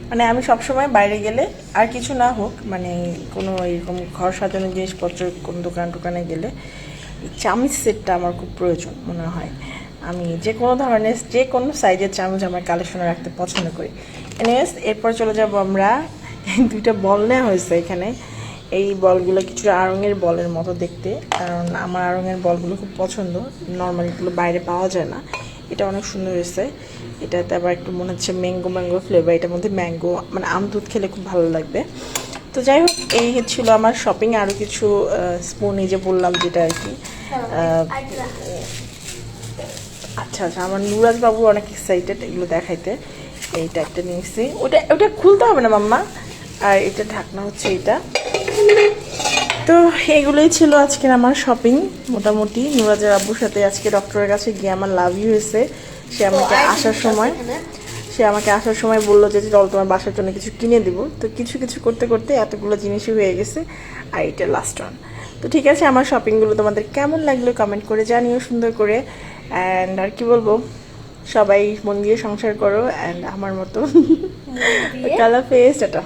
মানে আমি সবসময় বাইরে গেলে আর কিছু না হোক, মানে কোনো এরকম ঘর সাজানোর জিনিসপত্র কোনো দোকানে গেলে চামচ সেটটা আমার খুব প্রয়োজন মনে হয়। আমি যে কোনো ধরনের যে কোনো সাইজের চামচ আমার কালেকশনে রাখতে পছন্দ করি। এনিওয়েজ, এরপর চলে যাব আমরা। দুইটা বল নেওয়া হয়েছে এখানে। এই বলগুলো কিছুটা আড়ঙের বলের মতো দেখতে, কারণ আমার আড়ঙের বলগুলো খুব পছন্দ। নর্মালি এগুলো বাইরে পাওয়া যায় না। এটা অনেক সুন্দর হয়েছে। এটাতে আবার একটু মনে হচ্ছে ম্যাঙ্গো ফ্লেভার, এটার মধ্যে ম্যাঙ্গো মানে আম দুধ খেলে খুব ভালো লাগবে। তো যাই হোক, এই ছিল আমার শপিং। আরও কিছু স্পুন, এই যে বললাম যেটা আর কি। আচ্ছা আচ্ছা, আমার নুরাজ বাবু অনেক এক্সাইটেড এগুলো দেখাইতে। এইটা একটা নিয়েছি, ওটা খুলতে হবে না মাম্মা। আর এটা ঢাকনা হচ্ছে এটা। তো এগুলোই ছিল আজকের আমার শপিং মোটামুটি। নুরাজের আব্বুর সাথে আজকে ডক্টরের কাছে গিয়ে আমার লাভই হয়েছে। সে আমাকে আসার সময় বললো যে চল তোমার বাসার জন্য কিছু কিনে দিব। তো কিছু কিছু করতে করতে এতগুলো জিনিসই হয়ে গেছে। আর এটা লাস্ট ওয়ান। তো ঠিক আছে, আমার শপিংগুলো তোমাদের কেমন লাগলো কমেন্ট করে জানিও সুন্দর করে। অ্যান্ড আর কি বলবো, সবাই মন দিয়ে সংসার করো অ্যান্ড আমার মতো কালা ফেস এটা।